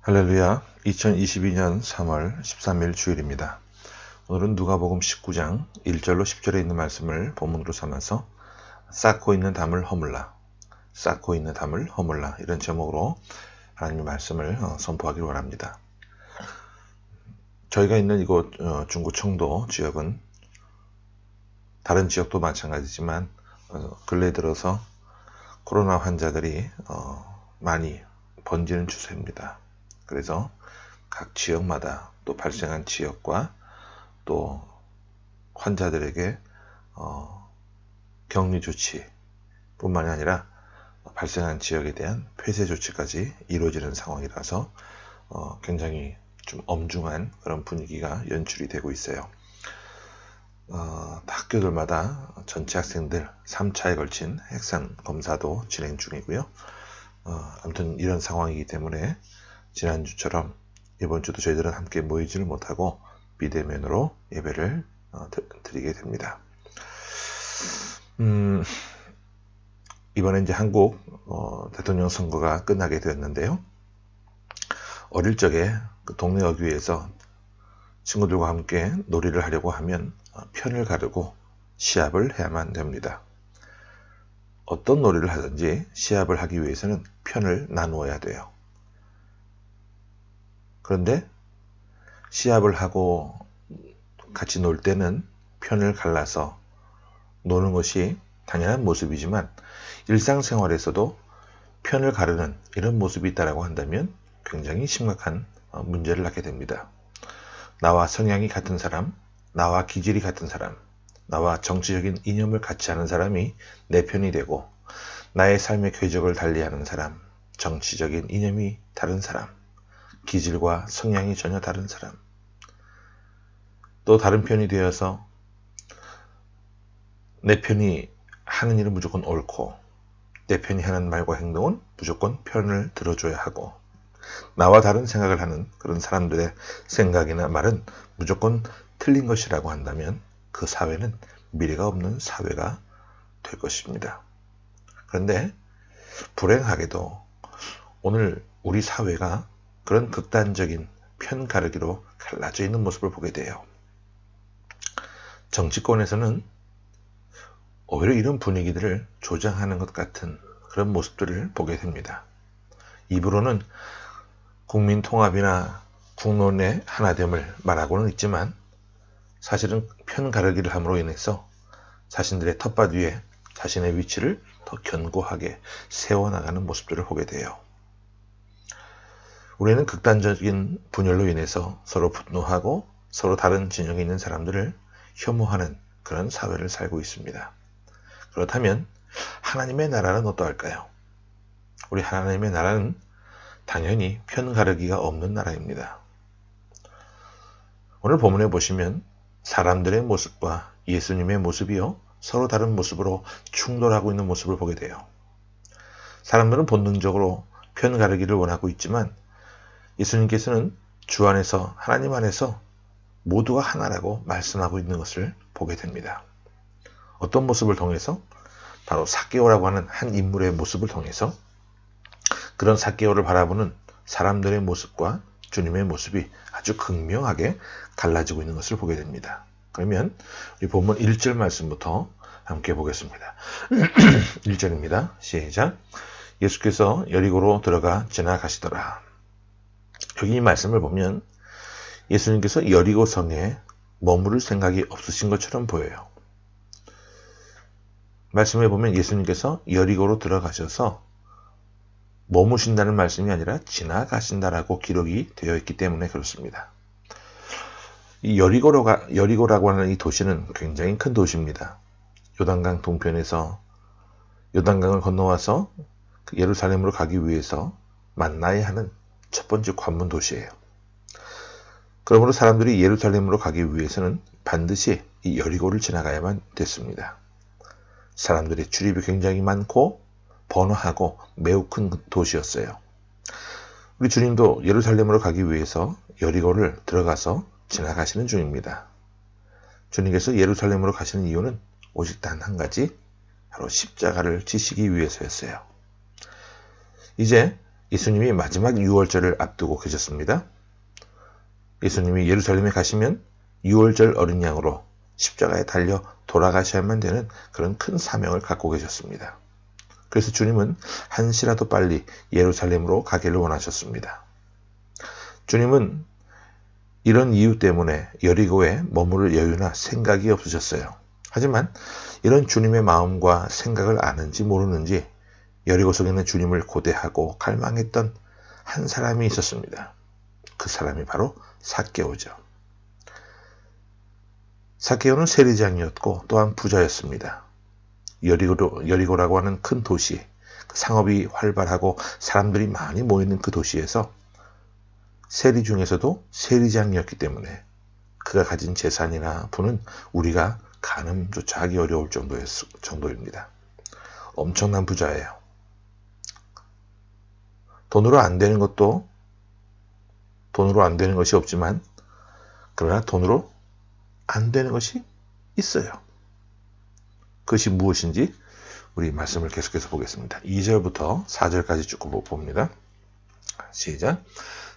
할렐루야. 2022년 3월 13일 주일입니다. 오늘은 누가복음 19장 1절로 10절에 있는 말씀을 본문으로 삼아서 쌓고 있는 담을 허물라, 쌓고 있는 담을 허물라, 이런 제목으로 하나님의 말씀을 선포하기를 원합니다. 저희가 있는 이곳 중구 청도 지역은 다른 지역도 마찬가지지만 근래 들어서 코로나 환자들이 많이 번지는 추세입니다. 그래서 각 지역마다 또 발생한 지역과 또 환자들에게 격리 조치 뿐만이 아니라 발생한 지역에 대한 폐쇄 조치까지 이루어지는 상황이라서 굉장히 좀 엄중한 그런 분위기가 연출이 되고 있어요. 학교들마다 전체 학생들 3차에 걸친 핵산 검사도 진행 중이고요. 아무튼 이런 상황이기 때문에 지난주처럼 이번 주도 저희들은 함께 모이지를 못하고 비대면으로 예배를 드리게 됩니다. 이번에 이제 한국 대통령 선거가 끝나게 되었는데요. 어릴 적에 그 동네 어귀에서 친구들과 함께 놀이를 하려고 하면 편을 가르고 시합을 해야만 됩니다. 어떤 놀이를 하든지 시합을 하기 위해서는 편을 나누어야 돼요. 그런데 시합을 하고 같이 놀 때는 편을 갈라서 노는 것이 당연한 모습이지만 일상생활에서도 편을 가르는 이런 모습이 있다고 한다면 굉장히 심각한 문제를 낳게 됩니다. 나와 성향이 같은 사람, 나와 기질이 같은 사람, 나와 정치적인 이념을 같이 하는 사람이 내 편이 되고 나의 삶의 궤적을 달리하는 사람, 정치적인 이념이 다른 사람, 기질과 성향이 전혀 다른 사람, 또 다른 편이 되어서 내 편이 하는 일은 무조건 옳고 내 편이 하는 말과 행동은 무조건 편을 들어줘야 하고 나와 다른 생각을 하는 그런 사람들의 생각이나 말은 무조건 틀린 것이라고 한다면 그 사회는 미래가 없는 사회가 될 것입니다. 그런데 불행하게도 오늘 우리 사회가 그런 극단적인 편 가르기로 갈라져 있는 모습을 보게 돼요. 정치권에서는 오히려 이런 분위기들을 조장하는 것 같은 그런 모습들을 보게 됩니다. 입으로는 국민 통합이나 국론의 하나됨을 말하고는 있지만 사실은 편 가르기를 함으로 인해서 자신들의 텃밭 위에 자신의 위치를 더 견고하게 세워나가는 모습들을 보게 돼요. 우리는 극단적인 분열로 인해서 서로 분노하고 서로 다른 진영에 있는 사람들을 혐오하는 그런 사회를 살고 있습니다. 그렇다면 하나님의 나라는 어떠할까요? 우리 하나님의 나라는 당연히 편 가르기가 없는 나라입니다. 오늘 본문에 보시면 사람들의 모습과 예수님의 모습이요 서로 다른 모습으로 충돌하고 있는 모습을 보게 돼요. 사람들은 본능적으로 편 가르기를 원하고 있지만 예수님께서는 주 안에서 하나님 안에서 모두가 하나라고 말씀하고 있는 것을 보게 됩니다. 어떤 모습을 통해서? 바로 삭개오라고 하는 한 인물의 모습을 통해서 그런 삭개오를 바라보는 사람들의 모습과 주님의 모습이 아주 극명하게 갈라지고 있는 것을 보게 됩니다. 그러면 우리 본문 1절 말씀부터 함께 보겠습니다. 1절입니다. 시작. 예수께서 여리고로 들어가 지나가시더라. 여기 이 말씀을 보면 예수님께서 여리고 성에 머무를 생각이 없으신 것처럼 보여요. 말씀에 보면 예수님께서 여리고로 들어가셔서 머무신다는 말씀이 아니라 지나가신다라고 기록이 되어 있기 때문에 그렇습니다. 이 여리고라고 하는 이 도시는 굉장히 큰 도시입니다. 요단강 동편에서 요단강을 건너와서 예루살렘으로 가기 위해서 만나야 하는 첫 번째 관문 도시예요. 그러므로 사람들이 예루살렘으로 가기 위해서는 반드시 이 여리고를 지나가야만 됐습니다. 사람들의 출입이 굉장히 많고 번화하고 매우 큰 도시였어요. 우리 주님도 예루살렘으로 가기 위해서 여리고를 들어가서 지나가시는 중입니다. 주님께서 예루살렘으로 가시는 이유는 오직 단 한 가지, 바로 십자가를 지시기 위해서였어요. 이제 예수님이 마지막 유월절을 앞두고 계셨습니다. 예수님이 예루살렘에 가시면 유월절 어린 양으로 십자가에 달려 돌아가셔야만 되는 그런 큰 사명을 갖고 계셨습니다. 그래서 주님은 한시라도 빨리 예루살렘으로 가기를 원하셨습니다. 주님은 이런 이유 때문에 여리고에 머무를 여유나 생각이 없으셨어요. 하지만 이런 주님의 마음과 생각을 아는지 모르는지 여리고 속에는 주님을 고대하고 갈망했던 한 사람이 있었습니다. 그 사람이 바로 삭개오죠. 삭개오는 세리장이었고 또한 부자였습니다. 여리고라고 하는 큰 도시, 상업이 활발하고 사람들이 많이 모이는 그 도시에서 세리 중에서도 세리장이었기 때문에 그가 가진 재산이나 부는 우리가 가늠조차 하기 어려울 정도입니다. 엄청난 부자예요. 돈으로 안 되는 것이 없지만 그러나 돈으로 안 되는 것이 있어요. 그것이 무엇인지 우리 말씀을 계속해서 보겠습니다. 2절부터 4절까지 쭉 봅니다. 시작.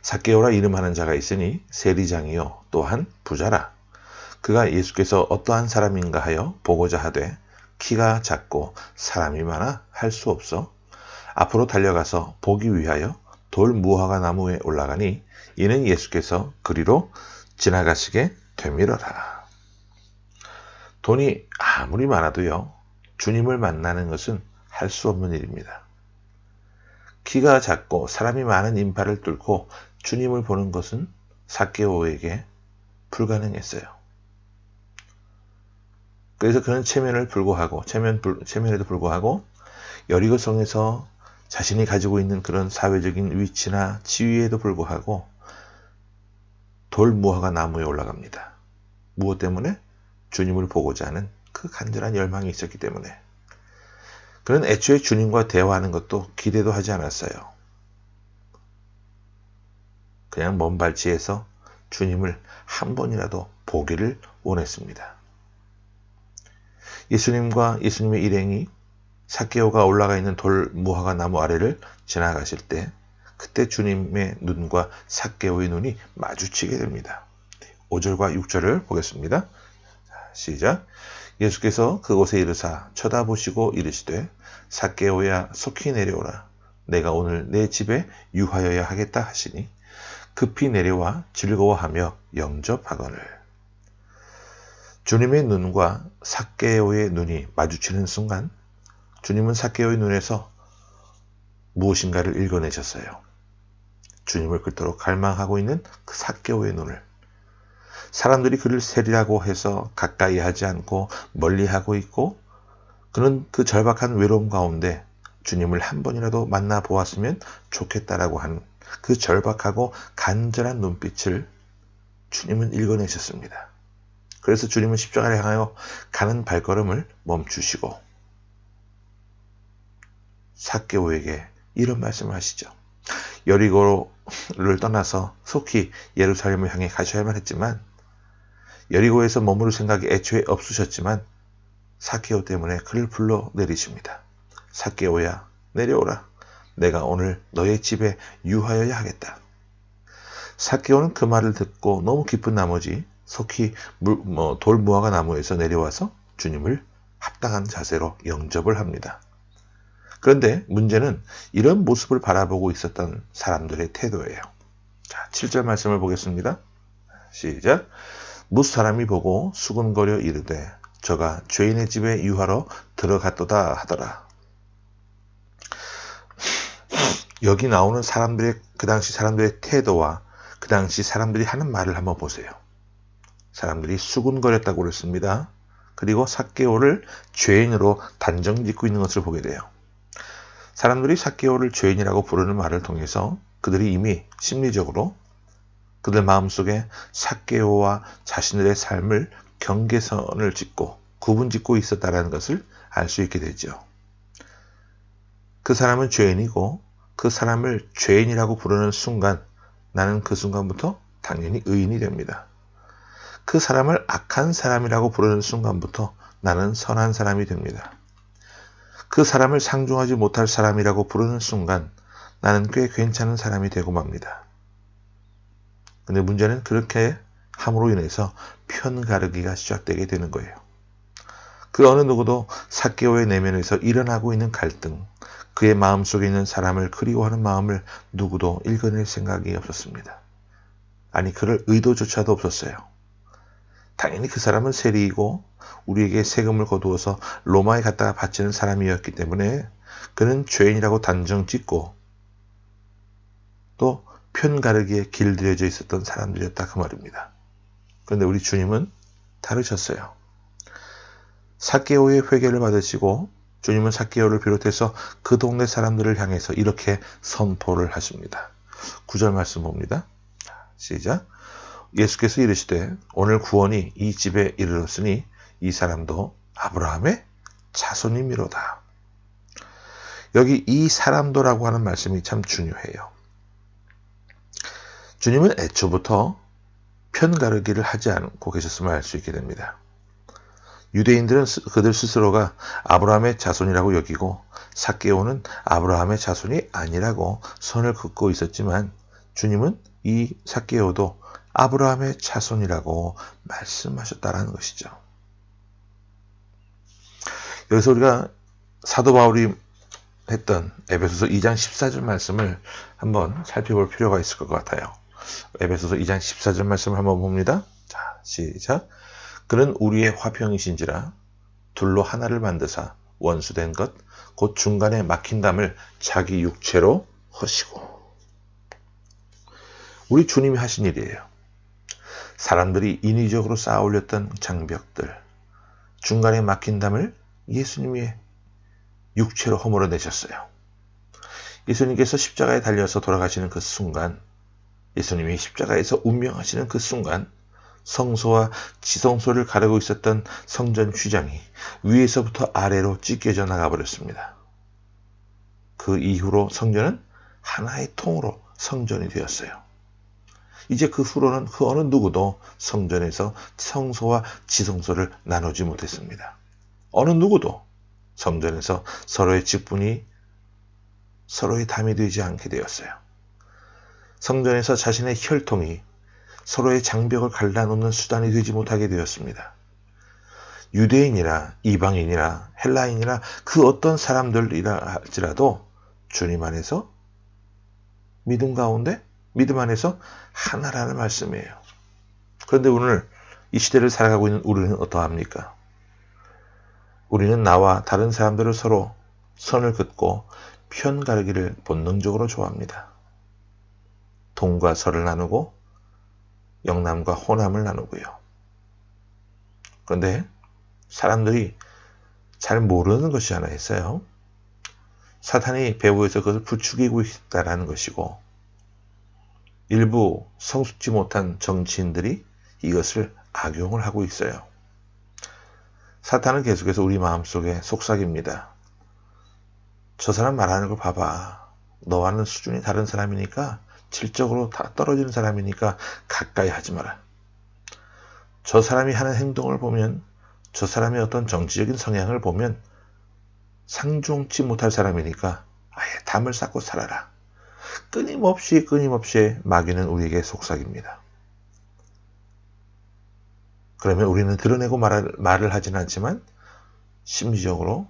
삭개오라 이름하는 자가 있으니 세리장이요 또한 부자라. 그가 예수께서 어떠한 사람인가 하여 보고자 하되 키가 작고 사람이 많아 할 수 없어 앞으로 달려가서 보기 위하여 돌 무화과 나무에 올라가니 이는 예수께서 그리로 지나가시게 되밀어라. 돈이 아무리 많아도요, 주님을 만나는 것은 할 수 없는 일입니다. 키가 작고 사람이 많은 인파를 뚫고 주님을 보는 것은 삭개오에게 불가능했어요. 그래서 그는 체면에도 불구하고 여리고성에서 자신이 가지고 있는 그런 사회적인 위치나 지위에도 불구하고 돌 무화과 나무에 올라갑니다. 무엇 때문에? 주님을 보고자 하는 그 간절한 열망이 있었기 때문에. 그는 애초에 주님과 대화하는 것도 기대도 하지 않았어요. 그냥 먼 발치에서 주님을 한 번이라도 보기를 원했습니다. 예수님과 예수님의 일행이 삭개오가 올라가 있는 돌 무화과 나무 아래를 지나가실 때 그때 주님의 눈과 삭개오의 눈이 마주치게 됩니다. 5절과 6절을 보겠습니다. 시작. 예수께서 그곳에 이르사 쳐다보시고 이르시되 삭개오야 속히 내려오라. 내가 오늘 내 집에 유하여야 하겠다 하시니 급히 내려와 즐거워하며 영접하거늘. 주님의 눈과 삭개오의 눈이 마주치는 순간 주님은 삭개오의 눈에서 무엇인가를 읽어내셨어요. 주님을 그토록 갈망하고 있는 그 삭개오의 눈을. 사람들이 그를 세리라고 해서 가까이 하지 않고 멀리하고 있고 그는 그 절박한 외로움 가운데 주님을 한 번이라도 만나보았으면 좋겠다라고 하는 그 절박하고 간절한 눈빛을 주님은 읽어내셨습니다. 그래서 주님은 십자가를 향하여 가는 발걸음을 멈추시고 삭개오에게 이런 말씀을 하시죠. 여리고를 떠나서 속히 예루살렘을 향해 가셔야만 했지만 여리고에서 머무를 생각이 애초에 없으셨지만 삭개오 때문에 그를 불러 내리십니다. 삭개오야 내려오라. 내가 오늘 너의 집에 유하여야 하겠다. 삭개오는 그 말을 듣고 너무 기쁜 나머지 속히 돌 무화과 나무에서 내려와서 주님을 합당한 자세로 영접을 합니다. 그런데 문제는 이런 모습을 바라보고 있었던 사람들의 태도예요. 자, 7절 말씀을 보겠습니다. 시작. 무수 사람이 보고 수군거려 이르되 저가 죄인의 집에 유하러 들어갔도다 하더라. 여기 나오는 그 당시 사람들의 태도와 그 당시 사람들이 하는 말을 한번 보세요. 사람들이 수군거렸다고 그랬습니다. 그리고 삭개오를 죄인으로 단정짓고 있는 것을 보게 돼요. 사람들이 삭개오를 죄인이라고 부르는 말을 통해서 그들이 이미 심리적으로 그들 마음속에 삭개오와 자신들의 삶을 경계선을 짓고 구분짓고 있었다는 것을 알 수 있게 되죠. 그 사람은 죄인이고 그 사람을 죄인이라고 부르는 순간 나는 그 순간부터 당연히 의인이 됩니다. 그 사람을 악한 사람이라고 부르는 순간부터 나는 선한 사람이 됩니다. 그 사람을 상종하지 못할 사람이라고 부르는 순간 나는 꽤 괜찮은 사람이 되고 맙니다. 근데 문제는 그렇게 함으로 인해서 편가르기가 시작되게 되는 거예요. 그 어느 누구도 삭개오의 내면에서 일어나고 있는 갈등, 그의 마음속에 있는 사람을 그리워하는 마음을 누구도 읽어낼 생각이 없었습니다. 아니, 그럴 의도조차도 없었어요. 당연히 그 사람은 세리이고 우리에게 세금을 거두어서 로마에 갖다가 바치는 사람이었기 때문에 그는 죄인이라고 단정 짓고 또 편가르기에 길들여져 있었던 사람들이었다, 그 말입니다. 그런데 우리 주님은 다르셨어요. 삭개오의 회개를 받으시고 주님은 삭개오를 비롯해서 그 동네 사람들을 향해서 이렇게 선포를 하십니다. 9절 말씀 봅니다. 시작. 예수께서 이르시되 오늘 구원이 이 집에 이르렀으니 이 사람도 아브라함의 자손이미로다. 여기 이 사람도라고 하는 말씀이 참 중요해요. 주님은 애초부터 편가르기를 하지 않고 계셨음을 알 수 있게 됩니다. 유대인들은 그들 스스로가 아브라함의 자손이라고 여기고 삭개오는 아브라함의 자손이 아니라고 선을 긋고 있었지만 주님은 이 삭개오도 아브라함의 자손이라고 말씀하셨다는 것이죠. 여기서 우리가 사도 바울이 했던 에베소서 2장 14절 말씀을 한번 살펴볼 필요가 있을 것 같아요. 에베소서 2장 14절 말씀을 한번 봅니다. 자, 시작. 그는 우리의 화평이신지라 둘로 하나를 만드사 원수된 것 곧 중간에 막힌 담을 자기 육체로 허시고. 우리 주님이 하신 일이에요. 사람들이 인위적으로 쌓아 올렸던 장벽들, 중간에 막힌 담을 예수님이 육체로 허물어 내셨어요. 예수님께서 십자가에 달려서 돌아가시는 그 순간, 예수님이 십자가에서 운명하시는 그 순간, 성소와 지성소를 가르고 있었던 성전 휘장이 위에서부터 아래로 찢겨져 나가버렸습니다. 그 이후로 성전은 하나의 통으로 성전이 되었어요. 이제 그 후로는 그 어느 누구도 성전에서 성소와 지성소를 나누지 못했습니다. 어느 누구도 성전에서 서로의 직분이 서로의 담이 되지 않게 되었어요. 성전에서 자신의 혈통이 서로의 장벽을 갈라놓는 수단이 되지 못하게 되었습니다. 유대인이나 이방인이나 헬라인이나 그 어떤 사람들이라 할지라도 주님 안에서 믿음 가운데 믿음 안에서 하나라는 말씀이에요. 그런데 오늘 이 시대를 살아가고 있는 우리는 어떠합니까? 우리는 나와 다른 사람들을 서로 선을 긋고 편가르기를 본능적으로 좋아합니다. 동과 서를 나누고 영남과 호남을 나누고요. 그런데 사람들이 잘 모르는 것이 하나 있어요. 사탄이 배후에서 그것을 부추기고 있다는 것이고 일부 성숙지 못한 정치인들이 이것을 악용을 하고 있어요. 사탄은 계속해서 우리 마음속에 속삭입니다. 저 사람 말하는 걸 봐봐. 너와는 수준이 다른 사람이니까 질적으로 다 떨어지는 사람이니까 가까이 하지 마라. 저 사람이 하는 행동을 보면, 저 사람의 어떤 정치적인 성향을 보면 상종치 못할 사람이니까 아예 담을 쌓고 살아라. 끊임없이 마귀는 우리에게 속삭입니다. 그러면 우리는 드러내고 말을 하진 않지만 심리적으로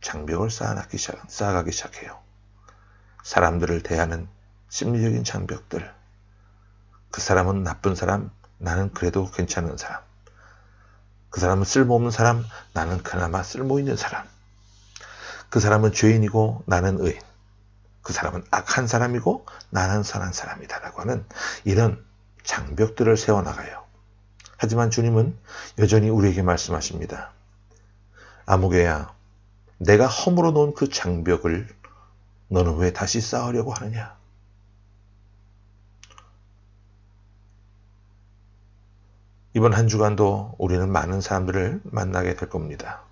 장벽을 쌓아가기 시작해요. 사람들을 대하는 심리적인 장벽들. 그 사람은 나쁜 사람, 나는 그래도 괜찮은 사람. 그 사람은 쓸모없는 사람, 나는 그나마 쓸모있는 사람. 그 사람은 죄인이고 나는 의인. 그 사람은 악한 사람이고 나는 선한 사람이다라고 하는 이런 장벽들을 세워나가요. 하지만 주님은 여전히 우리에게 말씀하십니다. 아무개야, 내가 허물어 놓은 그 장벽을 너는 왜 다시 쌓으려고 하느냐? 이번 한 주간도 우리는 많은 사람들을 만나게 될 겁니다.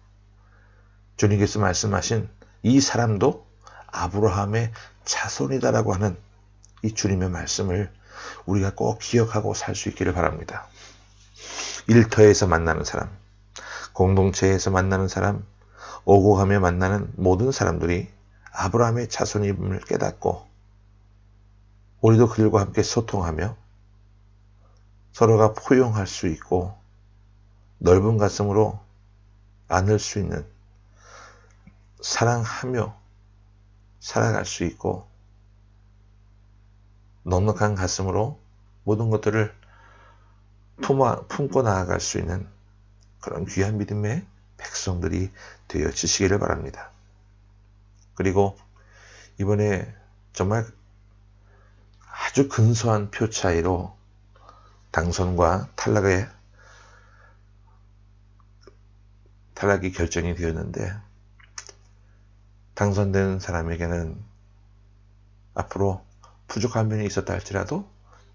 주님께서 말씀하신 이 사람도 아브라함의 자손이다라고 하는 이 주님의 말씀을 우리가 꼭 기억하고 살 수 있기를 바랍니다. 일터에서 만나는 사람, 공동체에서 만나는 사람, 오고 가며 만나는 모든 사람들이 아브라함의 자손임을 깨닫고 우리도 그들과 함께 소통하며 서로가 포용할 수 있고 넓은 가슴으로 안을 수 있는, 사랑하며 살아갈 수 있고 넉넉한 가슴으로 모든 것들을 품고 나아갈 수 있는 그런 귀한 믿음의 백성들이 되어지시기를 바랍니다. 그리고 이번에 정말 아주 근소한 표 차이로 당선과 탈락이 결정이 되었는데, 당선된 사람에게는 앞으로 부족한 면이 있었다 할지라도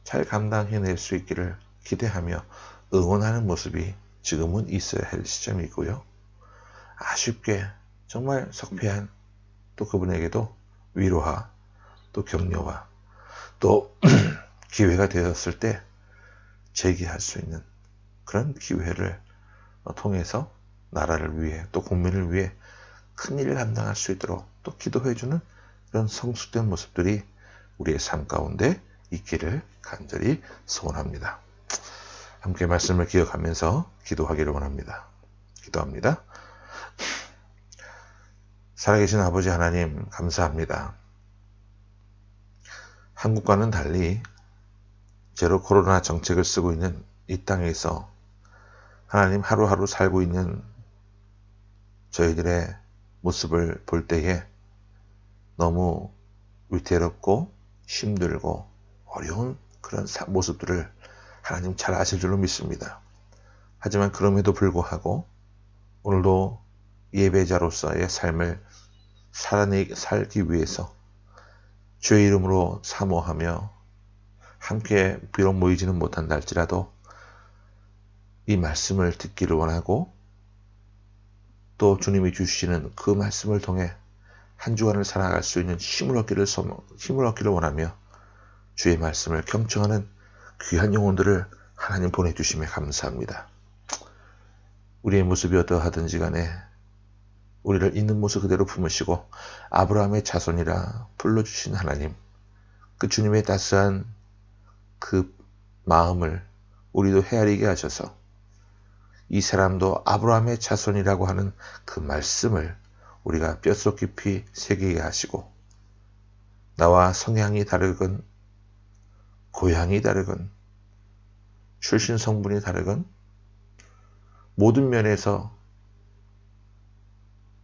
잘 감당해낼 수 있기를 기대하며 응원하는 모습이 지금은 있어야 할 시점이고요. 아쉽게 정말 석패한 또 그분에게도 위로와 또 격려와 또 기회가 되었을 때 재기할 수 있는 그런 기회를 통해서 나라를 위해 또 국민을 위해 큰 일을 감당할 수 있도록 또 기도해주는 그런 성숙된 모습들이 우리의 삶 가운데 있기를 간절히 소원합니다. 함께 말씀을 기억하면서 기도하기를 원합니다. 기도합니다. 살아계신 아버지 하나님, 감사합니다. 한국과는 달리 제로 코로나 정책을 쓰고 있는 이 땅에서 하나님 하루하루 살고 있는 저희들의 모습을 볼 때에 너무 위태롭고 힘들고 어려운 그런 모습들을 하나님 잘 아실 줄로 믿습니다. 하지만 그럼에도 불구하고 오늘도 예배자로서의 삶을 살기 위해서 주의 이름으로 사모하며 함께 비록 모이지는 못한다 할지라도 이 말씀을 듣기를 원하고 또 주님이 주시는 그 말씀을 통해 한 주간을 살아갈 수 있는 힘을 얻기를 원하며 주의 말씀을 경청하는 귀한 영혼들을 하나님 보내주심에 감사합니다. 우리의 모습이 어떠하든지 간에 우리를 있는 모습 그대로 품으시고 아브라함의 자손이라 불러주신 하나님, 그 주님의 따스한 그 마음을 우리도 헤아리게 하셔서 이 사람도 아브라함의 자손이라고 하는 그 말씀을 우리가 뼛속 깊이 새기게 하시고 나와 성향이 다르건 고향이 다르건 출신 성분이 다르건 모든 면에서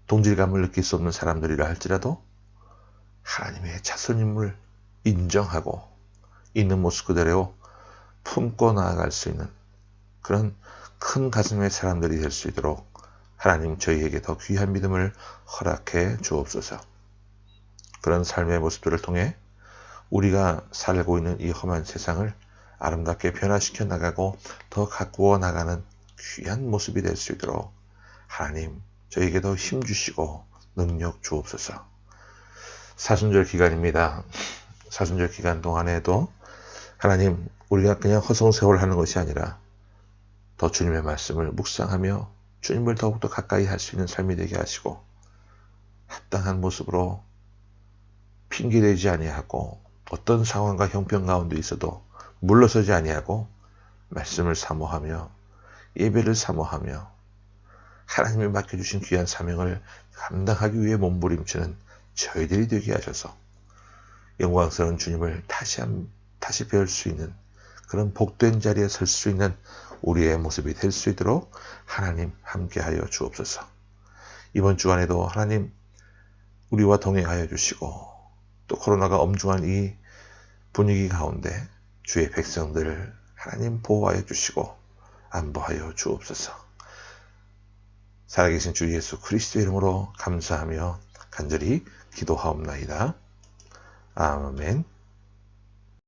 동질감을 느낄 수 없는 사람들이라 할지라도 하나님의 자손임을 인정하고 있는 모습 그대로 품고 나아갈 수 있는 그런 큰 가슴의 사람들이 될 수 있도록 하나님 저희에게 더 귀한 믿음을 허락해 주옵소서. 그런 삶의 모습들을 통해 우리가 살고 있는 이 험한 세상을 아름답게 변화시켜 나가고 더 가꾸어 나가는 귀한 모습이 될 수 있도록 하나님 저에게 더 힘 주시고 능력 주옵소서. 사순절 기간입니다. 사순절 기간 동안에도 하나님 우리가 그냥 허송세월 하는 것이 아니라 더 주님의 말씀을 묵상하며 주님을 더욱더 가까이 할 수 있는 삶이 되게 하시고 합당한 모습으로 핑계대지 아니하고 어떤 상황과 형편 가운데 있어도 물러서지 아니하고 말씀을 사모하며 예배를 사모하며 하나님이 맡겨주신 귀한 사명을 감당하기 위해 몸부림치는 저희들이 되게 하셔서 영광스러운 주님을 다시 배울 수 있는 그런 복된 자리에 설 수 있는 우리의 모습이 될 수 있도록 하나님 함께하여 주옵소서. 이번 주간에도 하나님 우리와 동행하여 주시고 또 코로나가 엄중한 이 분위기 가운데 주의 백성들을 하나님 보호하여 주시고 안보하여 주옵소서. 살아계신 주 예수 그리스도 이름으로 감사하며 간절히 기도하옵나이다. 아멘.